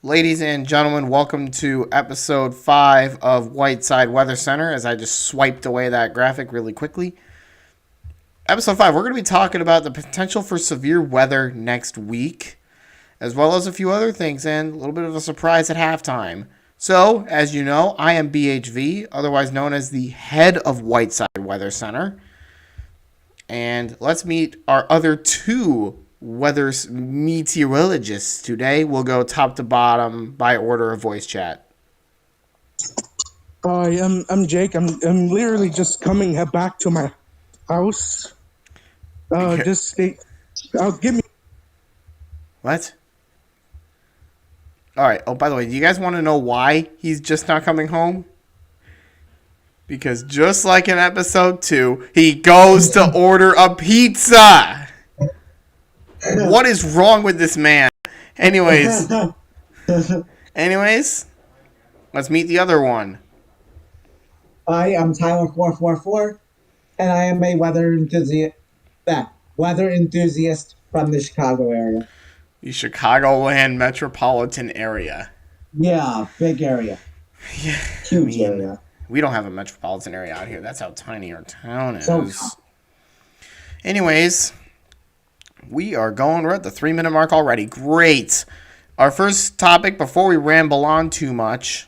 Ladies and gentlemen, welcome to episode 5 of Whiteside Weather Center. As I just swiped away that graphic really quickly. Episode 5, we're going to be talking about the potential for severe weather next week, as well as a few other things, and a little bit of a surprise at halftime. So, as you know, I am BHV, otherwise known as the head of Whiteside Weather Center. And let's meet our other two weather meteorologists today. We'll go top to bottom by order of voice chat. Hi, I'm Jake. I'm literally just coming back to my house. Just stay. Give me. What? All right. Oh, by the way, do you guys want to know why he's just not coming home? Because just like in episode 2, he goes to order a pizza. What is wrong with this man? Anyways, let's meet the other one. Hi, I'm Tyler444, and I am a weather enthusiast from the Chicago area. The Chicagoland metropolitan area. Yeah, big area. Yeah, Huge area. We don't have a metropolitan area out here. That's how tiny our town is. So, anyways, we are going. We're at the 3-minute mark already. Great. Our first topic, before we ramble on too much,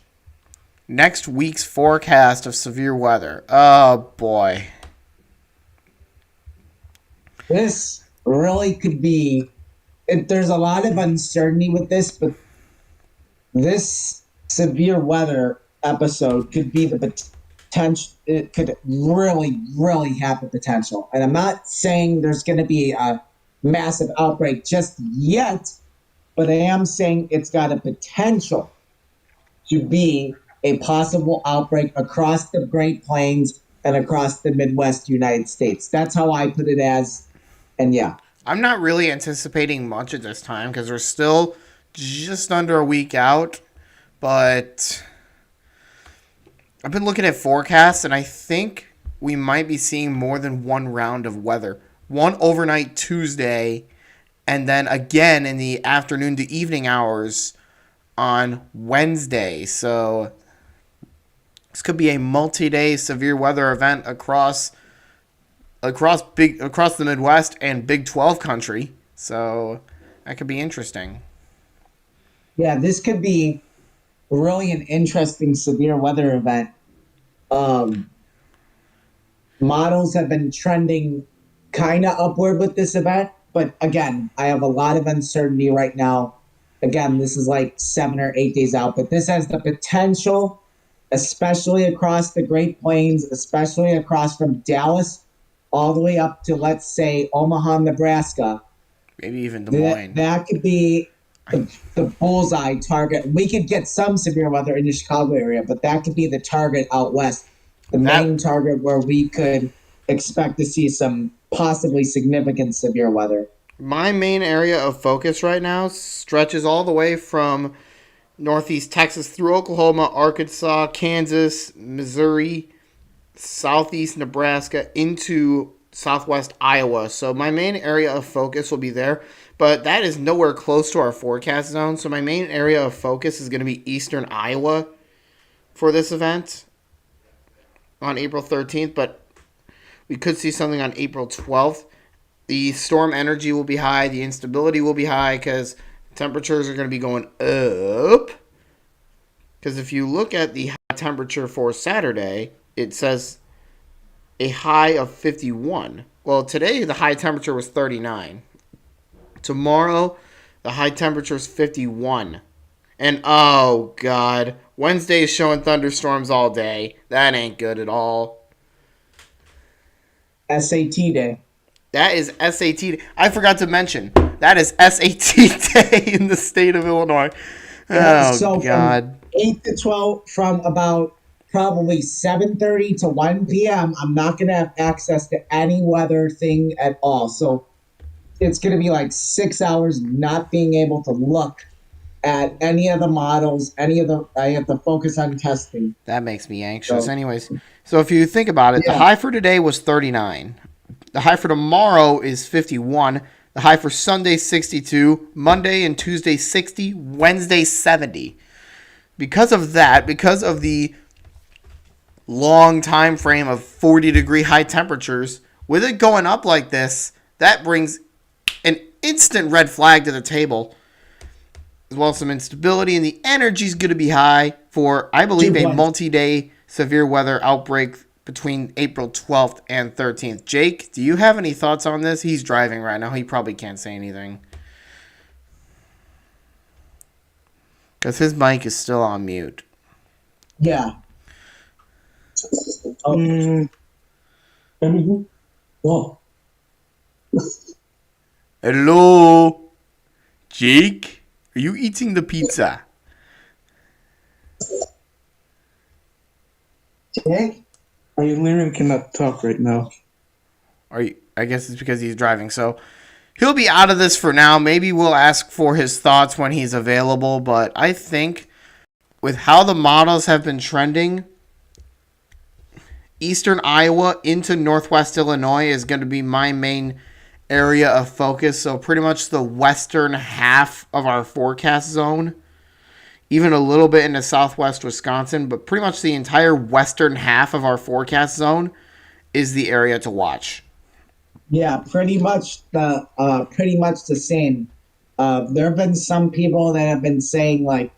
next week's forecast of severe weather. Oh, boy. this really could be. There's a lot of uncertainty with this, but this severe weather episode could be the potential. It could really, really have the potential. And I'm not saying there's going to be a massive outbreak just yet, but I am saying it's got a potential to be a possible outbreak across the Great Plains and across the Midwest United States. That's how I put it as, and yeah. I'm not really anticipating much at this time because we're still just under a week out, but I've been looking at forecasts, and I think we might be seeing more than one round of weather. One overnight Tuesday, and then again in the afternoon to evening hours on Wednesday. So this could be a multi-day severe weather event across the Midwest and Big 12 country. So that could be interesting. Yeah, this could be really an interesting severe weather event. Models have been trending kind of upward with this event, but again, I have a lot of uncertainty right now. Again, this is like 7 or 8 days out, but this has the potential, especially across the Great Plains, especially across from Dallas all the way up to, let's say, Omaha, Nebraska. Maybe even Des Moines. That could be the bullseye target. We could get some severe weather in the Chicago area, but that could be the target out west, the main target where we could expect to see some possibly significant severe weather. My main area of focus right now stretches all the way from northeast Texas through Oklahoma, Arkansas, Kansas, Missouri, southeast Nebraska into southwest Iowa. So my main area of focus will be there, but that is nowhere close to our forecast zone. So my main area of focus is going to be eastern Iowa for this event on April 13th, but we could see something on April 12th. The storm energy will be high, the instability will be high because temperatures are going to be going up. Because if you look at the high temperature for Saturday, it says a high of 51. Well, today the high temperature was 39. Tomorrow, the high temperature is 51. And oh, God, Wednesday is showing thunderstorms all day. That ain't good at all. SAT day. That is SAT day. I forgot to mention, that is SAT day in the state of Illinois. Oh, so God. From 8 to 12, from about probably 7:30 to 1 p.m., I'm not going to have access to any weather thing at all. So it's going to be like 6 hours not being able to look at any of the models, I have to focus on testing. That makes me anxious. Anyways, so if you think about it, the high for today was 39. The high for tomorrow is 51. The high for Sunday, 62. Monday and Tuesday, 60. Wednesday, 70. Because of that, because of the long time frame of 40-degree high temperatures, with it going up like this, that brings an instant red flag to the table, as well as some instability, and the energy is going to be high for, I believe, a multi-day severe weather outbreak between April 12th and 13th. Jake, do you have any thoughts on this? He's driving right now. He probably can't say anything, because his mic is still on mute. Yeah. Oh. Oh. Hello? Jake? Are you eating the pizza? Jake? I literally cannot talk right now. I guess it's because he's driving. So he'll be out of this for now. Maybe we'll ask for his thoughts when he's available. But I think with how the models have been trending, eastern Iowa into northwest Illinois is going to be my main area of focus. So pretty much the western half of our forecast zone. Even a little bit into southwest Wisconsin, but pretty much the entire western half of our forecast zone is the area to watch. Yeah, pretty much the same. There have been some people that have been saying like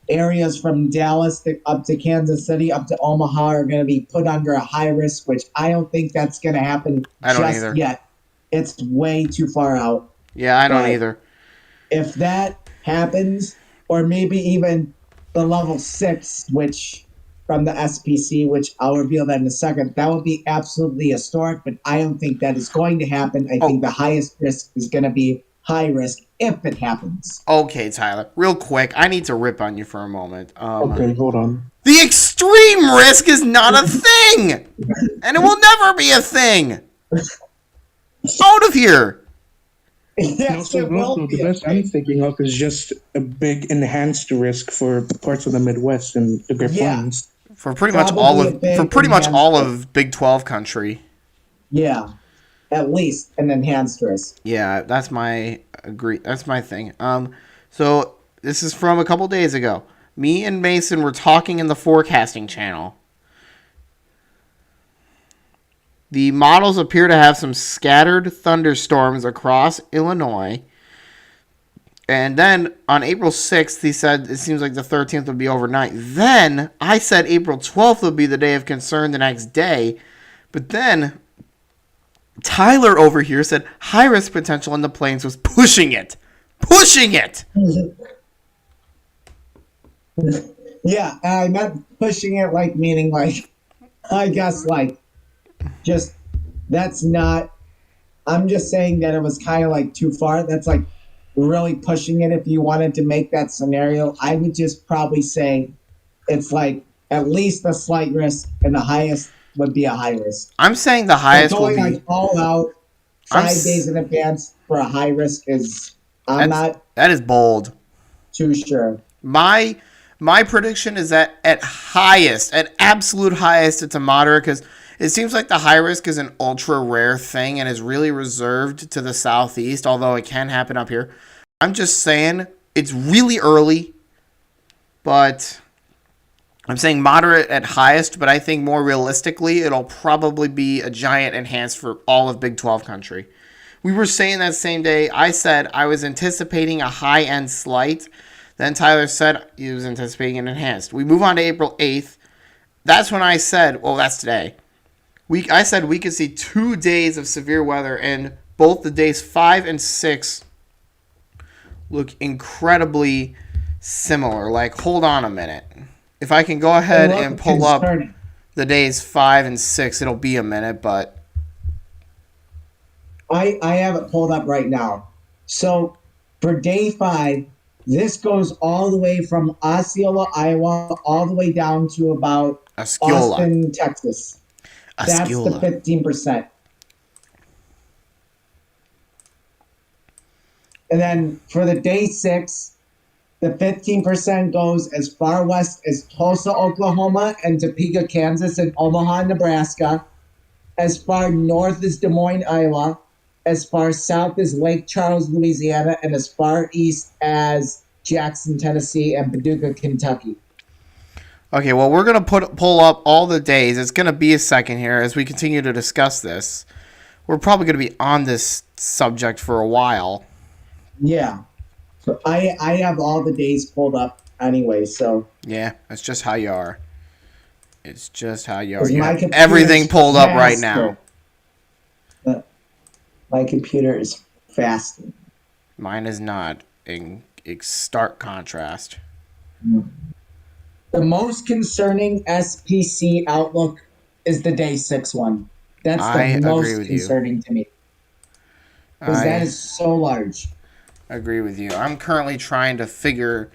areas from Dallas up to Kansas City up to Omaha are going to be put under a high risk, which I don't think that's going to happen just yet. It's way too far out. Yeah, I don't either. If that happens, or maybe even the level 6, which from the SPC, which I'll reveal that in a second, that would be absolutely historic, but I don't think that is going to happen. I think the highest risk is going to be high risk if it happens. Okay, Tyler, real quick, I need to rip on you for a moment. Okay, hold on. The extreme risk is not a thing, and it will never be a thing. Out of here. Yes, the best I'm thinking of is just a big enhanced risk for parts of the Midwest and the Great Plains. For pretty much all of Big 12 country. Yeah, at least an enhanced risk. Yeah, that's my thing. So this is from a couple days ago. Me and Mason were talking in the forecasting channel. The models appear to have some scattered thunderstorms across Illinois. And then on April 6th, he said it seems like the 13th would be overnight. Then I said April 12th would be the day of concern the next day. But then Tyler over here said high risk potential in the plains was pushing it. Pushing it! Yeah, I meant pushing it like meaning like, I guess like, just that's not. I'm just saying that it was kind of like too far. That's like really pushing it. If you wanted to make that scenario, I would just probably say it's like at least a slight risk, and the highest would be a high risk. I'm saying the highest will be like all out 5 days in advance for a high risk is. That is bold. Too sure. My prediction is that at absolute highest, it's a moderate, because it seems like the high risk is an ultra rare thing and is really reserved to the southeast, although it can happen up here. I'm just saying it's really early, but I'm saying moderate at highest, but I think more realistically, it'll probably be a giant enhanced for all of Big 12 country. We were saying that same day, I said I was anticipating a high-end slight. Then Tyler said he was anticipating an enhanced. We move on to April 8th. That's when I said, well, that's today. I said we could see 2 days of severe weather, and both the days 5 and 6 look incredibly similar. Like, hold on a minute. If I can go ahead and pull up the days 5 and 6, it'll be a minute, but I have it pulled up right now. So for day 5, this goes all the way from Osceola, Iowa, all the way down to about Austin, Texas. That's the 15%. And then for the day 6, the 15% goes as far west as Tulsa, Oklahoma, and Topeka, Kansas, and Omaha, Nebraska. As far north as Des Moines, Iowa. as far south as Lake Charles, Louisiana, and as far east as Jackson, Tennessee, and Paducah, Kentucky. Okay, well, we're going to pull up all the days. It's going to be a second here as we continue to discuss this. We're probably going to be on this subject for a while. Yeah. So I have all the days pulled up anyway, so. Yeah, that's just how you are. It's just how you are. You My have everything pulled up right now. My computer is faster. Mine is not, in stark contrast. The most concerning SPC outlook is the day 6 one. That's the most concerning to me. Because that is so large. I agree with you. I'm currently trying to figure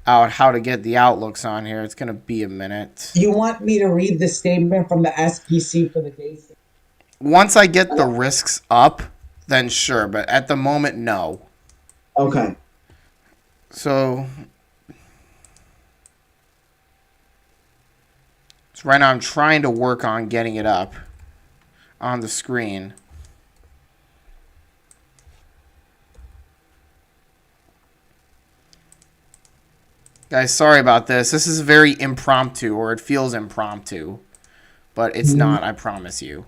out how to get the outlooks on here. It's going to be a minute. You want me to read the statement from the SPC for the day 6? Once I get the risks up, then sure. But at the moment, no. Okay. So right now I'm trying to work on getting it up on the screen. Guys, sorry about this. This is very impromptu, or it feels impromptu. But it's not, I promise you.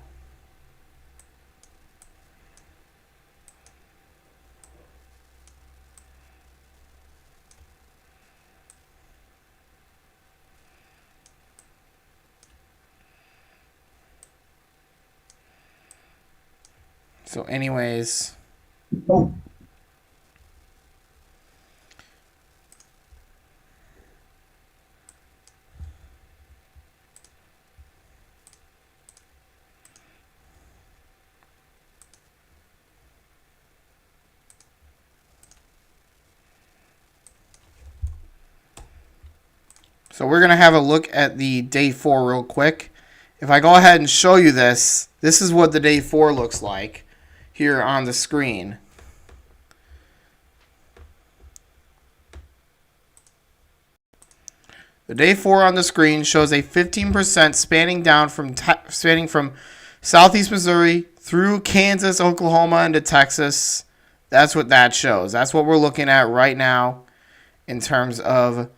So anyways. Oh. So we're going to have a look at the day 4 real quick. If I go ahead and show you this, this is what the day 4 looks like here on the screen. The day 4 on the screen shows a 15% spanning from southeast Missouri through Kansas, Oklahoma, into Texas. That's what that shows. That's what we're looking at right now in terms of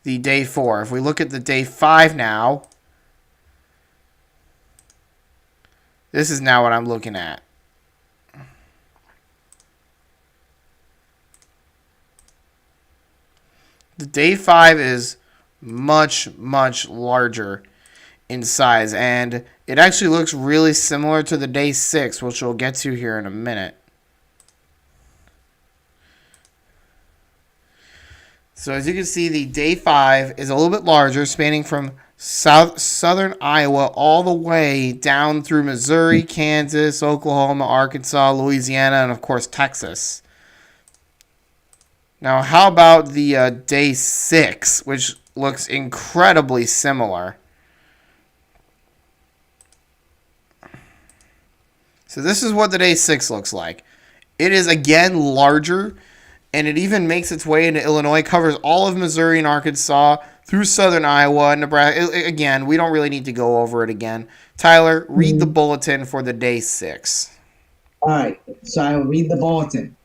the day 4. If we look at the day 5 now, this is now what I'm looking at. The day 5 is much, much larger in size, and it actually looks really similar to the day 6, which we'll get to here in a minute. So as you can see, the day 5 is a little bit larger, spanning from southern Iowa all the way down through Missouri, Kansas, Oklahoma, Arkansas, Louisiana, and of course Texas. Now, how about the day 6, which looks incredibly similar? So this is what the day 6 looks like. It is again larger, and it even makes its way into Illinois, covers all of Missouri and Arkansas, through southern Iowa and Nebraska. Again, we don't really need to go over it again. Tyler, read the bulletin for the day 6. All right, so I'll read the bulletin.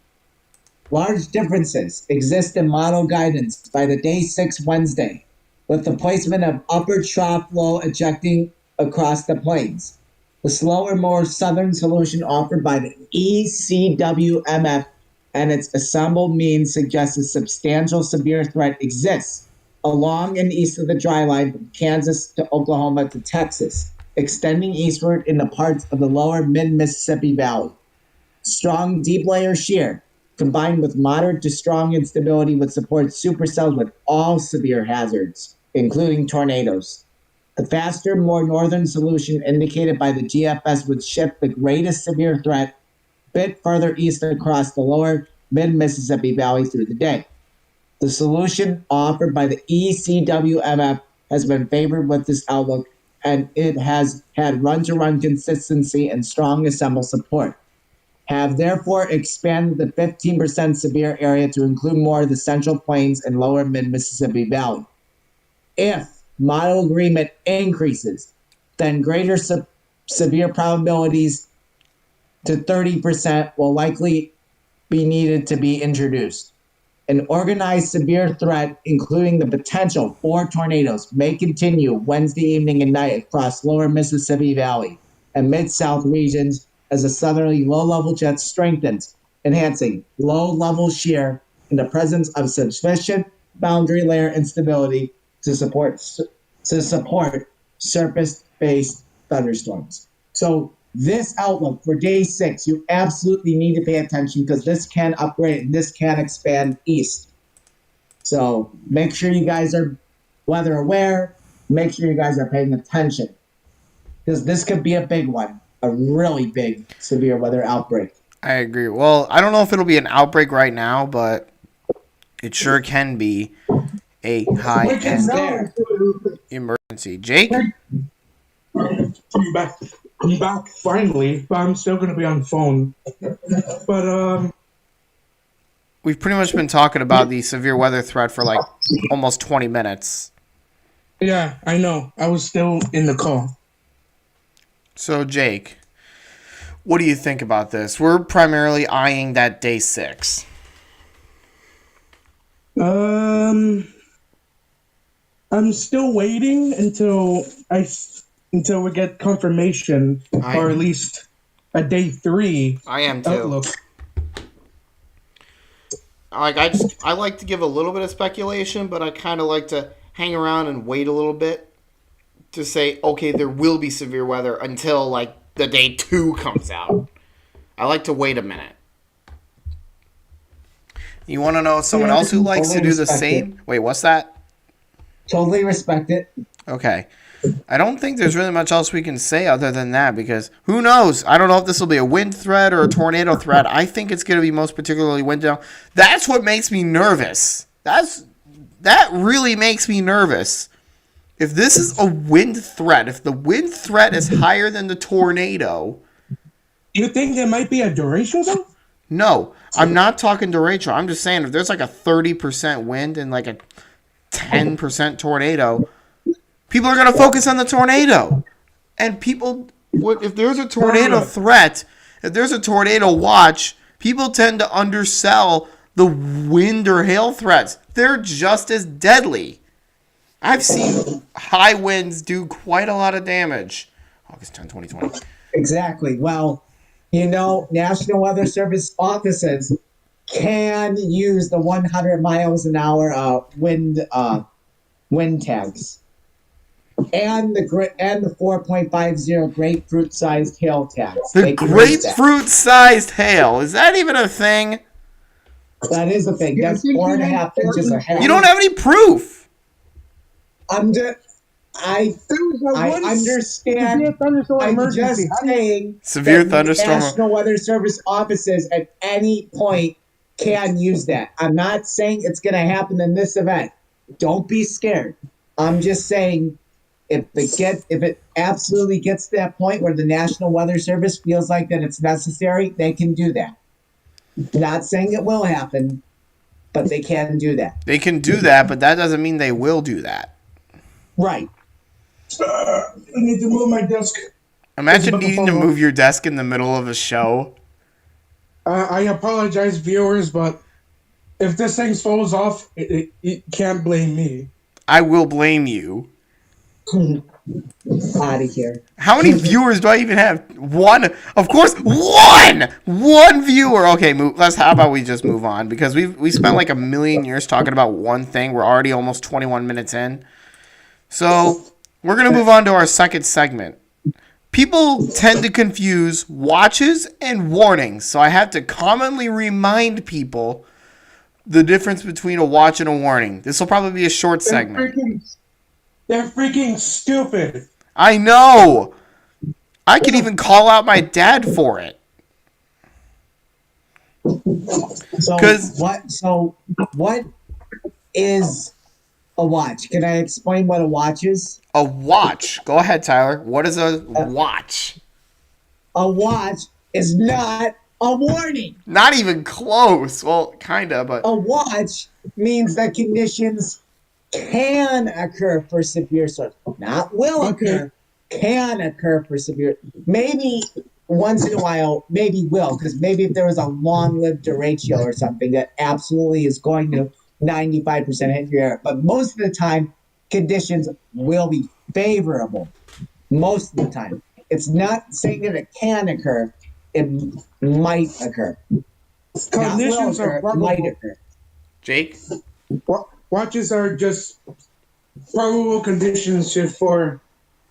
Large differences exist in model guidance by the day 6 Wednesday, with the placement of upper trough low ejecting across the plains. The slower, more southern solution offered by the ECWMF and its assembled means suggests a substantial severe threat exists along and east of the dry line from Kansas to Oklahoma to Texas, extending eastward into parts of the lower mid-Mississippi Valley. Strong deep layer shear, combined with moderate to strong instability, would support supercells with all severe hazards, including tornadoes. The faster, more northern solution indicated by the GFS would shift the greatest severe threat a bit further east across the lower mid-Mississippi Valley through the day. The solution offered by the ECWMF has been favored with this outlook, and it has had run-to-run consistency and strong assemble support. Have therefore expanded the 15% severe area to include more of the Central Plains and lower mid-Mississippi Valley. If model agreement increases, then greater severe probabilities to 30% will likely be needed to be introduced. An organized severe threat, including the potential for tornadoes, may continue Wednesday evening and night across lower Mississippi Valley and Mid-South regions as the southerly low-level jet strengthens, enhancing low-level shear in the presence of sufficient boundary layer instability to support surface-based thunderstorms. So this outlook for day 6, you absolutely need to pay attention because this can upgrade and this can expand east. So make sure you guys are weather aware. Make sure you guys are paying attention because this could be a big one, a really big severe weather outbreak. I agree. Well, I don't know if it'll be an outbreak right now, but it sure can be a high-end emergency. Jake? I'm back finally, but I'm still going to be on the phone. But, We've pretty much been talking about the severe weather threat for like almost 20 minutes. yeah, I know. I was still in the call. So, Jake, what do you think about this? We're primarily eyeing that day 6. I'm still waiting until we get confirmation, or at least a day 3 I am too. outlook. I like to give a little bit of speculation, but I kind of like to hang around and wait a little bit to say, okay, there will be severe weather until like the day 2 comes out. I like to wait a minute. You want to know someone else who likes to do the same? Wait, what's that? Totally respect it. Okay. I don't think there's really much else we can say other than that because who knows? I don't know if this will be a wind threat or a tornado threat. I think it's going to be most particularly wind down. That's what makes me nervous. That really makes me nervous. If this is a wind threat, if the wind threat is higher than the tornado. You think there might be a derecho though? No, I'm not talking derecho. I'm just saying if there's like a 30% wind and like a 10% tornado, people are going to focus on the tornado. And people, if there's a tornado threat, if there's a tornado watch, people tend to undersell the wind or hail threats. They're just as deadly. I've seen high winds do quite a lot of damage. August 10, 2020. Exactly. Well, National Weather Service offices can use the 100 miles an hour wind tags. And the 4.50 grapefruit-sized hail tags. The grapefruit-sized hail. Is that even a thing? That is a thing. That's 4.5 inches of hail. You don't have any proof. I understand. I'm just saying. Severe thunderstorm. National Weather Service offices at any point can use that. I'm not saying it's going to happen in this event. Don't be scared. I'm just saying. If it absolutely gets to that point where the National Weather Service feels like that it's necessary, they can do that. Not saying it will happen, but they can do that. They can do that, but that doesn't mean they will do that. Right. I need to move my desk. Imagine needing to move your desk in the middle of a show. I apologize, viewers, but if this thing falls off, it can't blame me. I will blame you. Out of here. How many viewers do I even have? One. Of course, one. One viewer. Okay, how about we just move on because we spent like a million years talking about one thing. We're already almost 21 minutes in. So, we're going to move on to our second segment. People tend to confuse watches and warnings. So, I have to commonly remind people the difference between a watch and a warning. This will probably be a short segment. They're freaking stupid. I know. I could even call out my dad for it. So what is a watch? Can I explain what a watch is? A watch. Go ahead, Tyler. What is a watch? A watch is not a warning. Not even close. Well, kind of, but... A watch means that conditions can occur for severe storms. Not will occur. Can occur for severe. Maybe once in a while maybe will, because maybe if there was a long-lived derecho or something that absolutely is going to 95% hit your air, but most of the time conditions will be favorable. Most of the time, it's not saying that it can occur, it might occur. Not will Conditions are occur, might probable. occur. Jake? Watches are just probable conditions for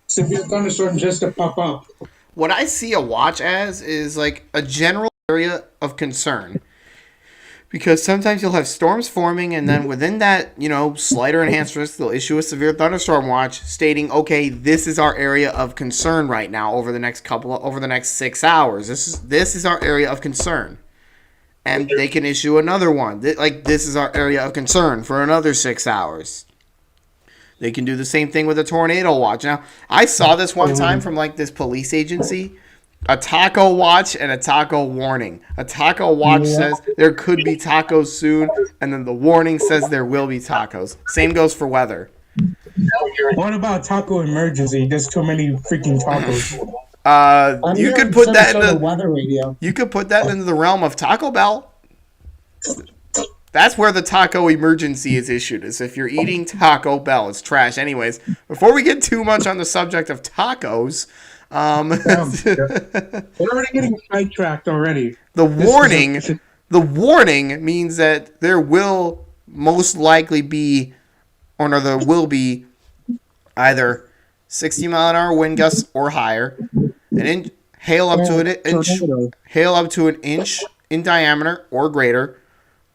severe thunderstorm just to pop up. What I see a watch as is like a general area of concern. Because sometimes you'll have storms forming, and then within that, slight or enhanced risk, they'll issue a severe thunderstorm watch stating, okay, this is our area of concern right now over the next 6 hours. This is our area of concern. And they can issue another one. Like, this is our area of concern for another 6 hours. They can do the same thing with a tornado watch. Now, I saw this one time from like this police agency. A taco watch and a taco warning. A taco watch says there could be tacos soon, and then the warning says there will be tacos. Same goes for weather. What about taco emergency? There's too many freaking tacos. You could put that in the weather radio. You could put that into the realm of Taco Bell. That's where the taco emergency is issued. Is if you're eating Taco Bell, it's trash. Anyways, before we get too much on the subject of tacos. We're already getting sidetracked already. The warning means that there will most likely be, or no, there will be either 60-mile-an-hour wind gusts or higher, hail up to an inch in diameter or greater,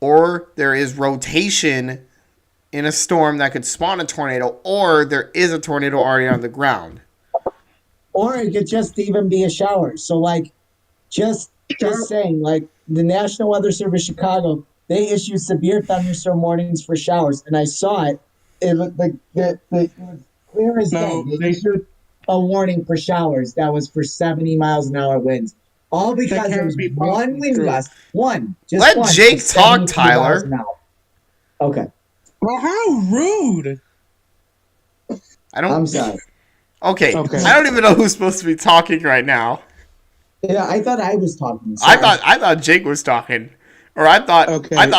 or there is rotation in a storm that could spawn a tornado, or there is a tornado already on the ground. Or it could just even be a shower. So, like, just saying, like, the National Weather Service Chicago, they issue severe thunderstorm warnings for showers, and I saw it. It looked like it was clear as day. They issued a warning for showers that was for 70 miles an hour winds. All because there was one wind gust. Let Jake talk, Tyler. Okay. Well, how rude. I'm sorry. Okay. I don't even know who's supposed to be talking right now. Yeah, I thought I was talking. Sorry. I thought Jake was talking, or I thought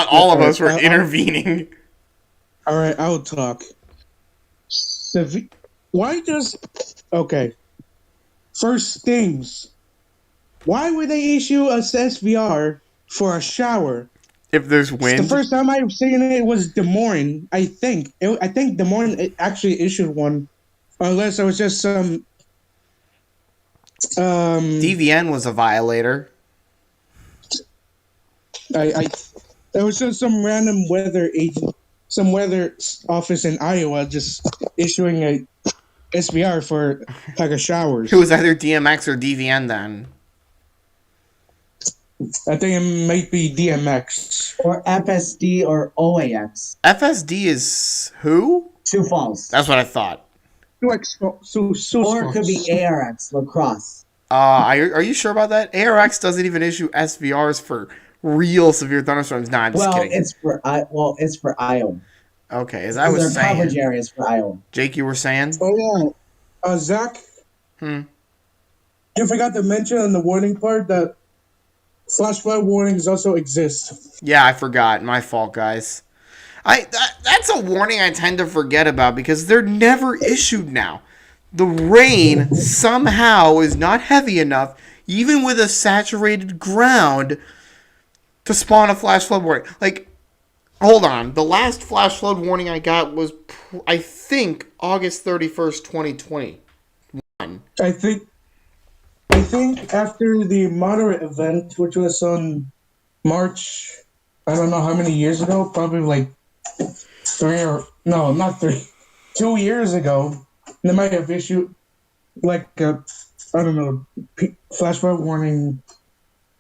all of us were intervening. All right, I'll talk. First things. Why would they issue a SVR for a shower? If there's wind. The first time I've seen it was Des Moines. I think Des Moines actually issued one. Unless it was just some... DVN was a violator. It was just some random weather agent, some weather office in Iowa just issuing a SVR for like a showers. It was either DMX or DVN then. I think it might be DMX. Or FSD or OAX. FSD is who? Sioux Falls. That's what I thought. Or it could be ARX, lacrosse. Are you sure about that? ARX doesn't even issue SVRs for real severe thunderstorms. Nah, I'm just kidding. It's for Iowa. Okay, as I was saying. Coverage areas for Iowa. Jake, you were saying? Oh yeah, Zach. You forgot to mention on the warning part that flash flood warnings also exist. Yeah, I forgot. My fault, guys. That's a warning I tend to forget about because they're never issued now. The rain somehow is not heavy enough, even with a saturated ground, to spawn a flash flood warning. Like, hold on. The last flash flood warning I got was, I think, August 31st, 2021. I think after the moderate event, which was on March, I don't know how many years ago, probably like 2 years ago, they might have issued like a, I don't know, flash flood warning,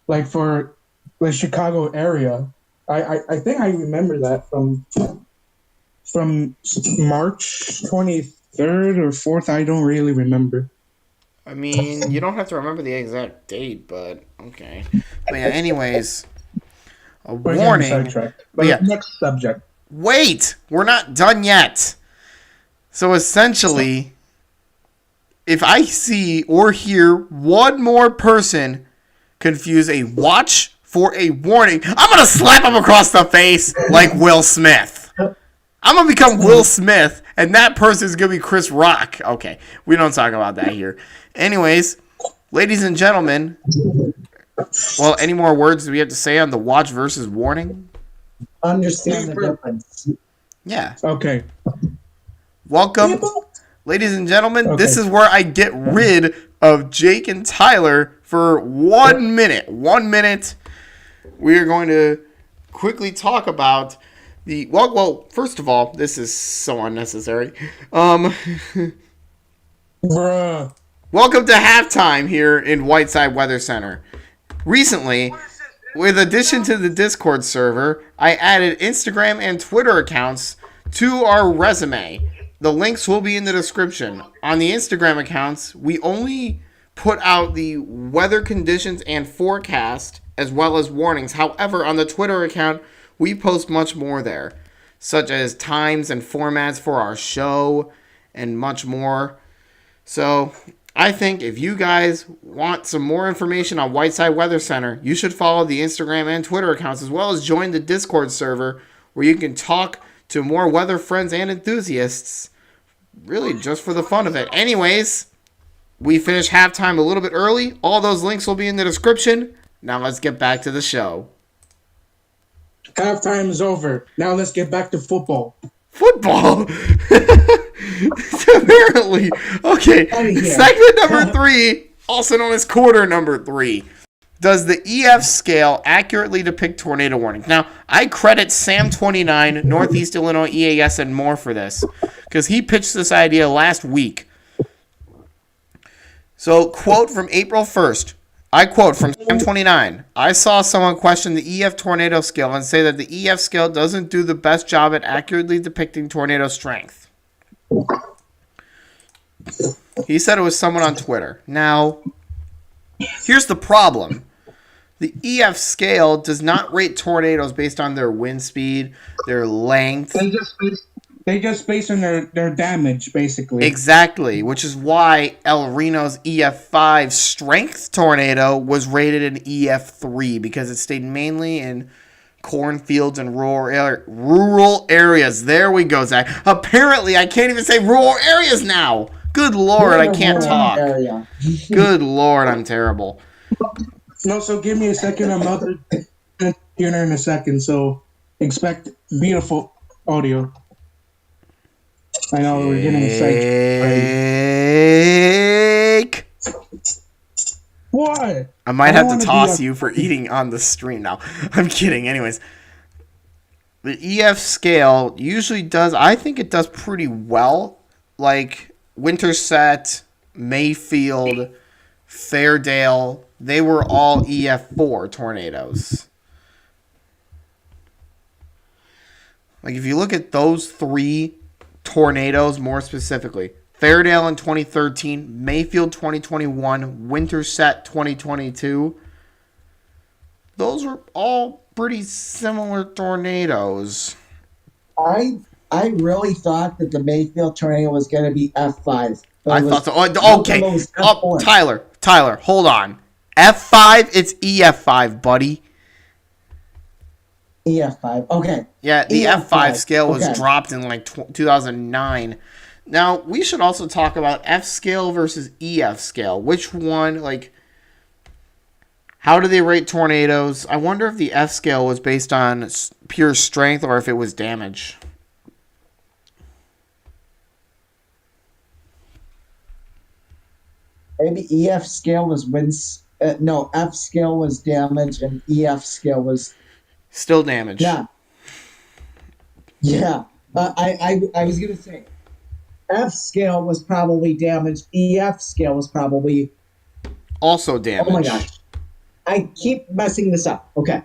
like for the Chicago area. I think I remember that from March 23rd or 4th. I don't really remember. I mean, you don't have to remember the exact date, but okay. But yeah, anyways, a warning. But yeah, next subject. Wait, we're not done yet. So essentially, if I see or hear one more person confuse a watch for a warning, I'm going to slap him across the face like Will Smith. I'm going to become Will Smith, and that person is going to be Chris Rock. Okay, we don't talk about that here. Anyways, ladies and gentlemen, well, any more words we have to say on the watch versus warning? Understand the difference. Yeah. Okay. Welcome, ladies and gentlemen. Okay. This is where I get rid of Jake and Tyler for 1 minute. 1 minute. We are going to quickly talk about the well. First of all, this is so unnecessary. Bruh. Welcome to halftime here in Whiteside Weather Center. Recently, with addition to the Discord server, I added Instagram and Twitter accounts to our resume. The links will be in the description. On the Instagram accounts, we only put out the weather conditions and forecast as well as warnings. However, on the Twitter account, we post much more there, such as times and formats for our show and much more. So I think if you guys want some more information on Whiteside Weather Center, you should follow the Instagram and Twitter accounts as well as join the Discord server where you can talk to more weather friends and enthusiasts, really just for the fun of it. Anyways, we finished halftime a little bit early. All those links will be in the description. Now let's get back to the show. Halftime is over. Now let's get back to football. Football? Apparently. Okay. Segment number 3, also known as quarter number 3. Does the EF scale accurately depict tornado warnings? Now, I credit Sam29, Northeast Illinois EAS, and more for this, because he pitched this idea last week. So, quote from April 1st. I quote from Sam29. I saw someone question the EF tornado scale and say that the EF scale doesn't do the best job at accurately depicting tornado strength. He said it was someone on Twitter. Now, here's the problem. The EF scale does not rate tornadoes based on their wind speed, their length. They just base on their damage, basically. Exactly, which is why El Reno's EF5 strength tornado was rated an EF3, because it stayed mainly in cornfields and rural areas. There we go, Zach. Apparently, I can't even say rural areas now. Good Lord, I can't talk. Good Lord, I'm terrible. No, so give me a second. I'm out there in a second, so expect beautiful audio. I know we're getting excited. What? I might have to toss you for eating on the stream now. I'm kidding. Anyways, the EF scale usually does, I think it does pretty well. Like Winterset, Mayfield, Fairdale, they were all EF4 tornadoes. Like if you look at those 3 tornadoes more specifically, Fairdale in 2013, Mayfield 2021, Winterset 2022, those were all pretty similar tornadoes. I really thought that the Mayfield tornado was going to be F5. I thought so. Oh, okay. Tyler, hold on. F5, it's EF5, buddy. EF5, okay. Yeah, the F5 scale was dropped in like 2009. Now, we should also talk about F scale versus EF scale. Which one, like, how do they rate tornadoes? I wonder if the F scale was based on pure strength or if it was damage. Maybe EF scale was F scale was damage and EF scale was still damage. Yeah. I was gonna say F scale was probably damaged. EF scale was probably also damaged. Oh my gosh, I keep messing this up. Okay,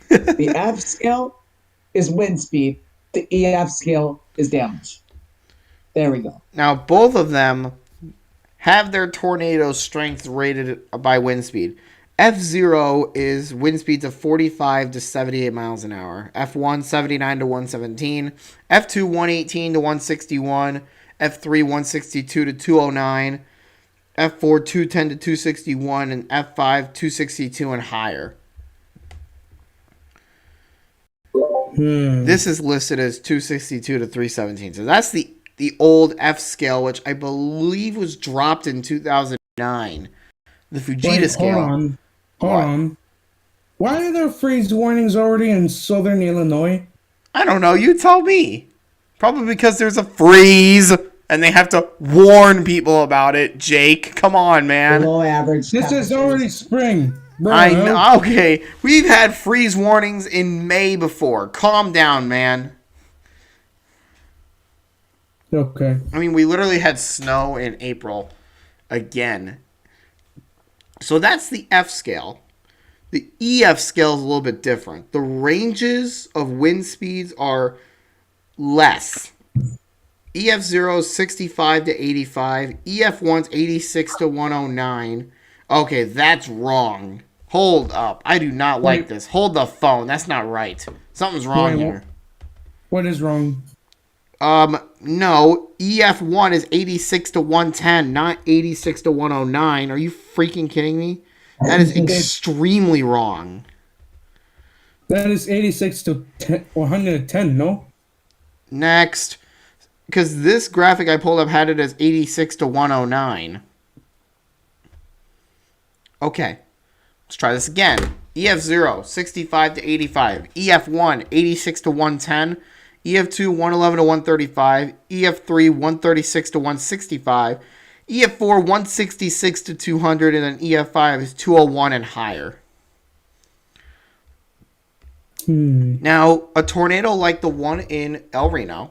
the F scale is wind speed. The EF scale is damage. There we go. Now both of them have their tornado strength rated by wind speed. F0 is wind speeds of 45 to 78 miles an hour. F1, 79 to 117. F2, 118 to 161. F3, 162 to 209. F4 210 to 261, and F5 262 and higher. This is listed as 262 to 317. So that's the old F scale, which I believe was dropped in 2009. The Fujita scale. Hold on. Why are there freeze warnings already in southern Illinois? I don't know. You tell me. Probably because there's a freeze and they have to warn people about it. Jake, come on, man. Below average. This is already spring. Bro, I know. Okay, we've had freeze warnings in May before. Calm down, man. Okay. I mean, we literally had snow in April again. So that's the F scale. The EF scale is a little bit different. The ranges of wind speeds are less. EF0 is 65 to 85. EF1 is 86 to 109. Okay, that's wrong. Hold up. I do not like this. Hold the phone. That's not right. Something's wrong here. What is wrong? No. EF1 is 86 to 110, not 86 to 109. Are you freaking kidding me? That is extremely wrong. That is 86 to 110, no? Next. Because this graphic I pulled up had it as 86 to 109. Okay. Let's try this again. EF0, 65 to 85. EF1, 86 to 110. EF2, 111 to 135. EF3, 136 to 165. EF4, 166 to 200. And then EF5 is 201 and higher. Now, a tornado like the one in El Reno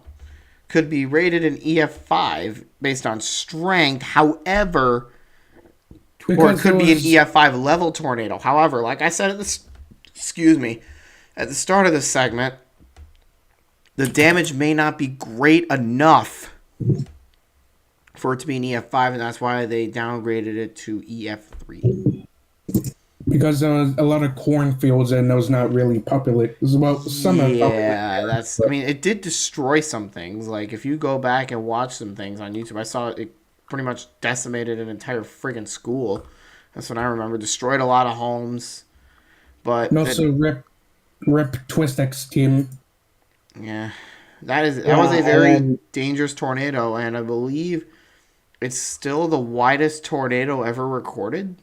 could be rated an EF5 based on strength. However, or it could be an EF5 level tornado. However, like I said at the start of this segment, the damage may not be great enough for it to be an EF5, and that's why they downgraded it to EF3. Because there was a lot of cornfields and those not really populated. Well, some are populated. Yeah, that's. I mean, it did destroy some things. Like if you go back and watch some things on YouTube, I saw it pretty much decimated an entire friggin' school. That's what I remember. Destroyed a lot of homes, but and also rip Twist X team. Yeah, that was a very dangerous tornado, and I believe it's still the widest tornado ever recorded.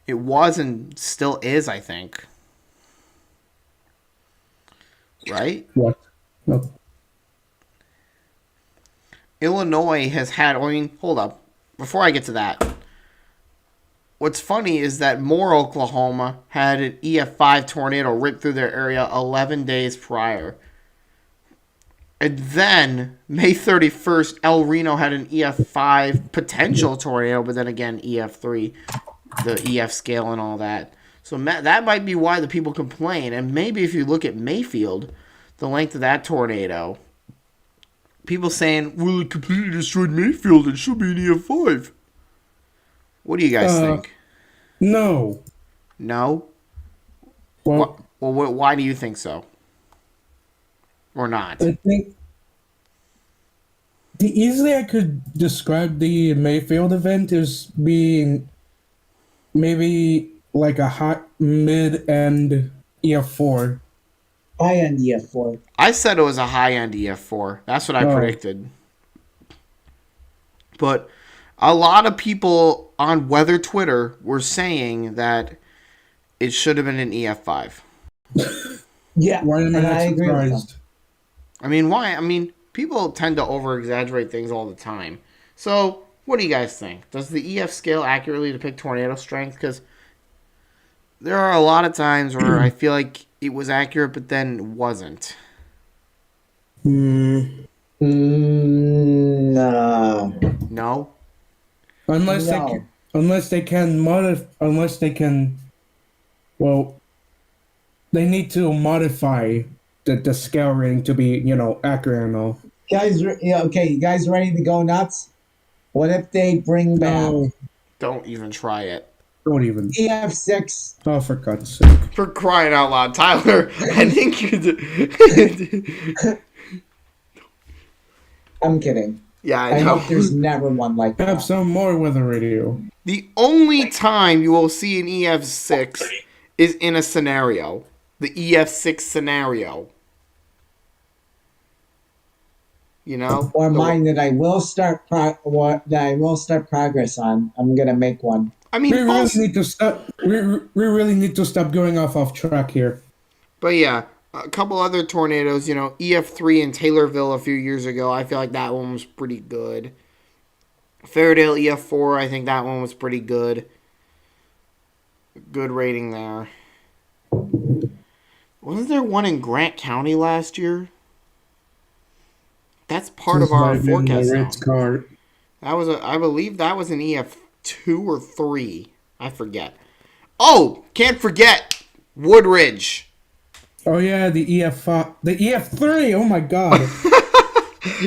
It was and still is, I think. Right? What? No. Illinois has had... I mean, hold up. Before I get to that, what's funny is that Moore, Oklahoma had an EF5 tornado rip through their area 11 days prior. And then, May 31st, El Reno had an EF5 potential tornado, but then again, EF3, the EF scale and all that. So that might be why the people complain. And maybe if you look at Mayfield, the length of that tornado, people saying, well, it completely destroyed Mayfield. It should be an EF5. What do you guys think? No. No? Well, why do you think so? Or not? I think the easily I could describe the Mayfield event as being maybe like a hot mid-end EF4. High-end EF4. I said it was a high-end EF4. That's what I predicted. But a lot of people on Weather Twitter were saying that it should have been an EF5. Yeah, Why am I not agree with surprised? I mean, why? I mean, people tend to over-exaggerate things all the time. So, what do you guys think? Does the EF scale accurately depict tornado strength? Because there are a lot of times where I feel like it was accurate, but then wasn't. No. No? Unless they can, well, they need to modify the scale rating to be, accurate and all. Guys, okay, you guys ready to go nuts? What if they bring back Don't even try it. Don't even. EF6? Oh, for God's sake. For crying out loud, Tyler. I think you did. I'm kidding. Yeah, I I know. hope there's never one like Have that. some more weather radio. The only time you will see an EF6 is in a scenario. The EF6 scenario. You know? Or mine that I will start progress on. I'm gonna make one. I We mean, really also, need to stop. We really need to stop going off track here. but yeah, a couple other tornadoes, EF3 in Taylorville a few years ago. I feel like that one was pretty good. Fairdale EF4, I think that one was pretty good. Good rating there. Wasn't there one in Grant County last year? That's part This of our might be in my forecast Ritz zone. card. I believe that was an EF2 or 3. I forget. Oh, can't forget Woodridge. Oh yeah, the EF3. Oh my god.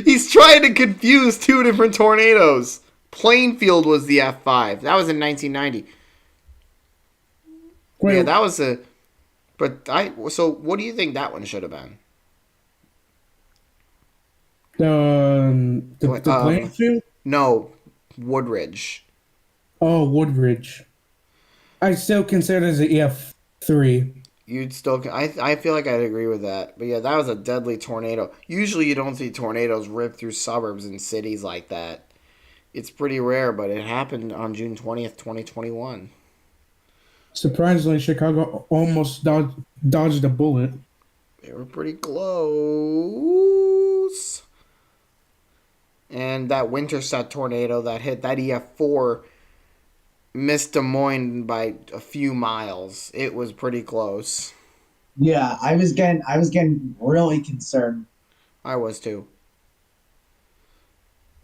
He's trying to confuse two different tornadoes. Plainfield was the F5. That was in 1990. Wait, Yeah, that was a. So what do you think that one should have been? the playing field. No, Woodridge. Oh, Woodridge. I still consider it as an EF3. You'd still. I feel like I'd agree with that. But yeah, that was a deadly tornado. Usually you don't see tornadoes rip through suburbs and cities like that. It's pretty rare, but it happened on June 20th, 2021. Surprisingly, Chicago almost dodged a bullet. They were pretty close. And that Winterset tornado that hit that EF4 missed Des Moines by a few miles. It was pretty close. Yeah, I was getting really concerned. I was too.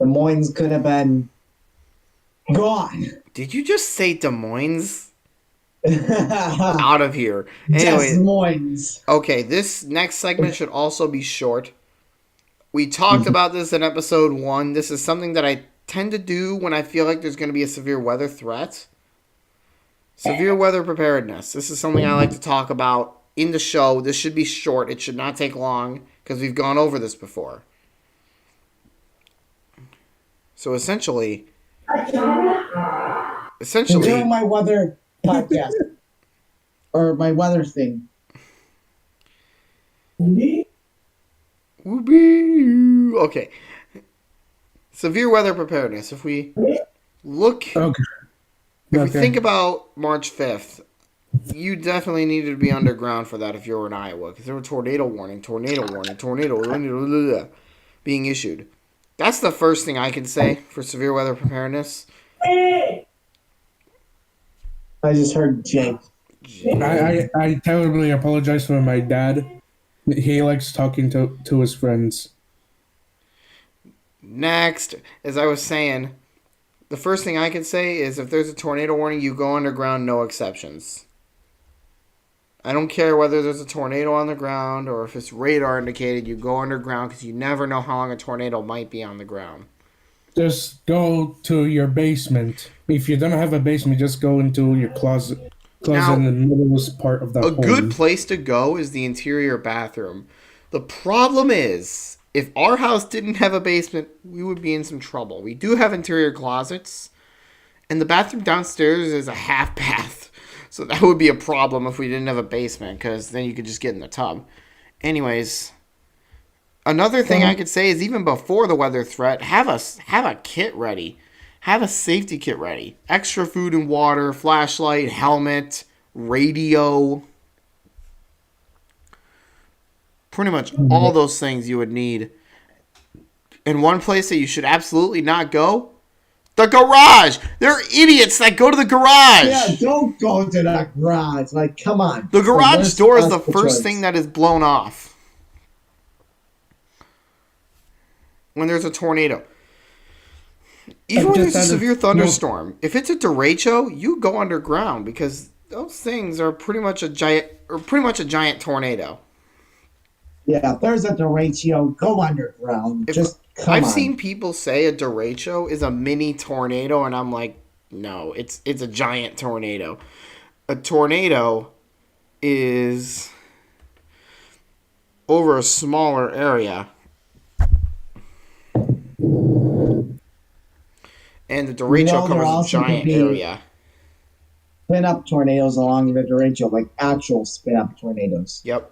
Des Moines could have been gone. Did you just say Des Moines? Des Out of here. Anyway, Moines. okay, this next segment should also be short. We talked about this in episode 1. This is something that I tend to do when I feel like there's going to be a severe weather threat. Severe weather preparedness. This is something I like to talk about in the show. This should be short. It should not take long because we've gone over this before. So essentially, Doing my weather podcast or my weather thing. okay. Severe weather preparedness. If we look, Okay. if we think about March 5th, you definitely needed to be underground for that if you were in Iowa because there were tornado warning being issued. That's the first thing I can say for severe weather preparedness. I just heard Jake. I terribly apologize for my dad. He likes talking to his friends. Next, as I was saying, the first thing I can say is if there's a tornado warning, you go underground, no exceptions. I don't care whether there's a tornado on the ground or if it's radar indicated, you go underground because you never know how long a tornado might be on the ground. Just go to your basement. If you don't have a basement, just go into your closet. Now, In the middlest part of the a home. good place to go is the interior bathroom. The problem is, if our house didn't have a basement, we would be in some trouble. We do have interior closets, and the bathroom downstairs is a half bath. So that would be a problem if we didn't have a basement, because then you could just get in the tub. Anyways, another thing I could say is even before the weather threat, have a kit ready. Have a safety kit ready. Extra food and water, flashlight, helmet, radio. Pretty much all those things you would need. And one place that you should absolutely not go, the garage. There are idiots that go to the garage. Yeah, don't go to that garage. Like, come on. The garage worst door is the possible first choice. thing that is blown off when there's a tornado. Even when there's a severe thunderstorm, if it's a derecho, you go underground because those things are pretty much a giant tornado. Yeah, if there's a derecho, go underground. I've seen people say a derecho is a mini tornado, and I'm like, no, it's a giant tornado. A tornado is over a smaller area. And the You derecho know, there covers a also could giant be area. spin-up tornadoes along the derecho, like actual spin-up tornadoes Yep.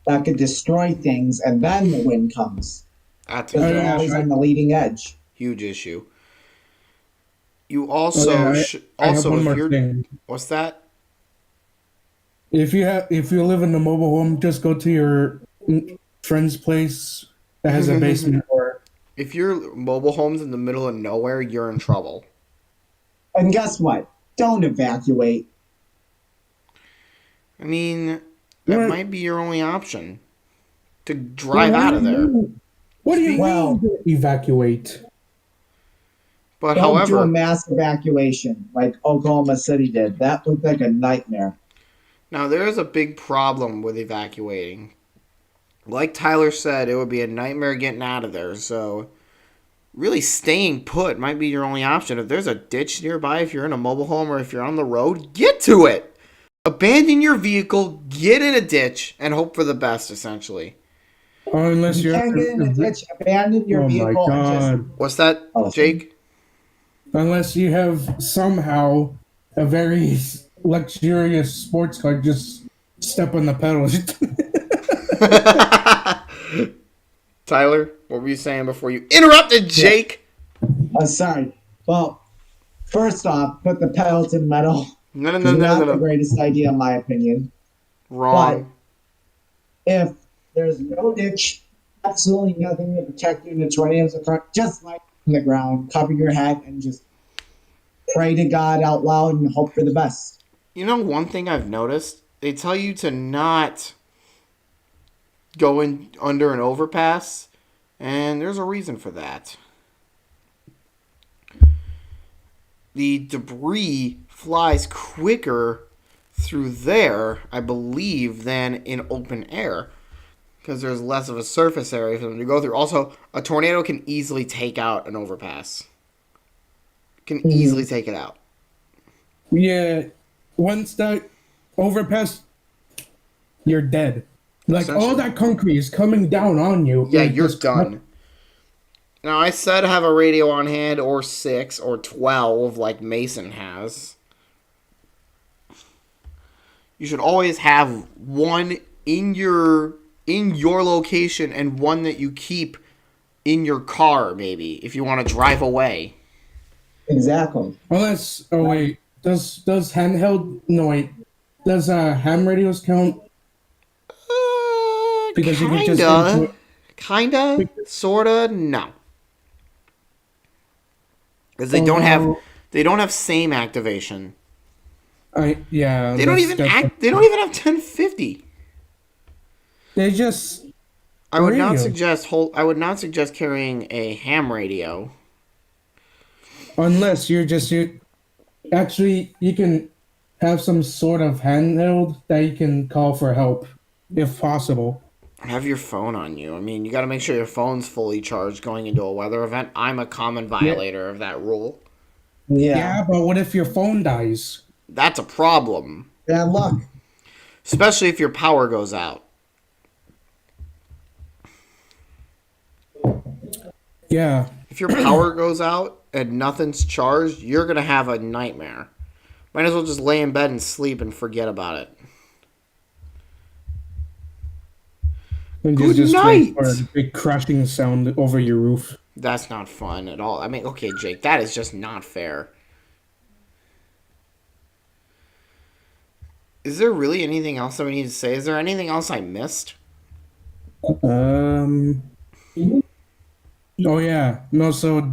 that could destroy things, and then the wind comes That's a because they're huge, always on the leading edge. huge issue. You Oh yeah, also, I have also one if more you're, thing. what's that? If you live in a mobile home, just go to your friend's place that has a basement or If your mobile home's in the middle of nowhere, you're in trouble. And guess what? Don't evacuate. I mean, that what? might be your only option to drive What do out you of there. mean? What do you Well, mean evacuate? But don't do a however, mass evacuation like Oklahoma City did. That looked like a nightmare. now there is a big problem with evacuating. Like Tyler said, it would be a nightmare getting out of there. So, really staying put might be your only option. If there's a ditch nearby, if you're in a mobile home or if you're on the road, get to it. Abandon your vehicle, get in a ditch, and hope for the best, essentially. Unless You you're can't get in a ditch, abandon your oh my vehicle, and just god. What's that, Jake? Unless you have somehow a very luxurious sports car, just step on the pedals. Tyler, what were you saying before you interrupted Jake? sorry. Well, first off, put the pedal to the metal. No, no, It's no, no, no, not the no. greatest idea, in my opinion. Wrong. If there's no ditch, absolutely nothing to protect you in the tornadoes occur, just lie on the ground, cover your head, and just pray to God out loud and hope for the best. You know, one thing I've noticed, they tell you to not go in under an overpass, and there's a reason for that. The debris flies quicker through there, I believe, than in open air, because there's less of a surface area for them to go through. Also, a tornado can easily take out an overpass. Can easily take it out. Yeah, once that overpass, you're dead. Like all that concrete is coming down on you. Yeah, like, you're just done. Now, I said have a radio on hand, or 6, or 12, like Mason has. You should always have one in your location and one that you keep in your car, maybe, if you want to drive away. Exactly. Unless, oh wait, does handheld? No wait, does ham radios count? Because you could just Kinda, sorta, no. Because they don't have same activation. Yeah. They don't even have 1050. They just. I would radio. not suggest carrying a ham radio. Unless actually you can have some sort of handheld that you can call for help, if possible. Have your phone on you. I mean, you got to make sure your phone's fully charged going into a weather event. I'm a common violator of that rule. Yeah, but what if your phone dies? That's a problem. Bad luck. Especially if your power goes out. Yeah. If your power goes out and nothing's charged, you're going to have a nightmare. Might as well just lay in bed and sleep and forget about it. And Good just night. for a big crashing sound over your roof. That's not fun at all. I mean, okay, Jake, that is just not fair. Is there really anything else that we need to say? Is there anything else I missed? Oh yeah. No, so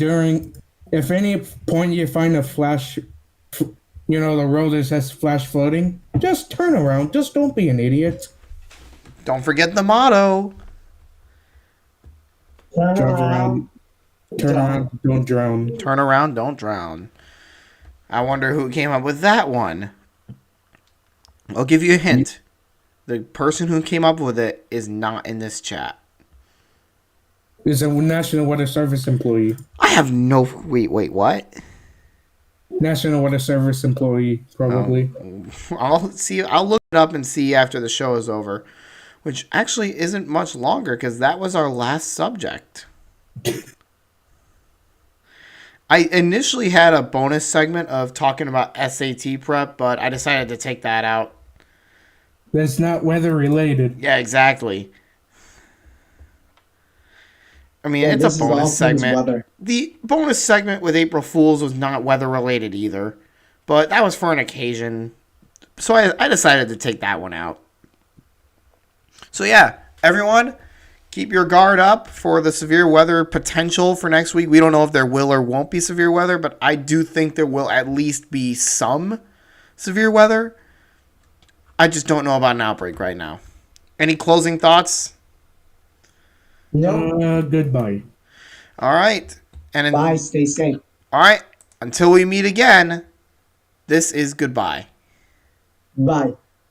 if any point you find a flash, the road that says flash flooding, just turn around. Just don't be an idiot. Don't forget the motto. Turn Drive around. Turn around, don't drown. Turn around, don't drown. I wonder who came up with that one. I'll give you a hint. The person who came up with it is not in this chat. Is a National Weather Service employee. I have no... Wait, what? National Weather Service employee, probably. I'll look it up and see after the show is over. Which actually isn't much longer because that was our last subject. I initially had a bonus segment of talking about SAT prep, but I decided to take that out. That's not weather related. Yeah, exactly. I mean, Yeah, it's a this is all bonus things segment. weather. The bonus segment with April Fools was not weather related either, but that was for an occasion. So I decided to take that one out. So yeah, everyone, keep your guard up for the severe weather potential for next week. We don't know if there will or won't be severe weather, but I do think there will at least be some severe weather. I just don't know about an outbreak right now. Any closing thoughts? No. Goodbye. All right. Bye. Stay safe. All right. Until we meet again, this is goodbye. Bye.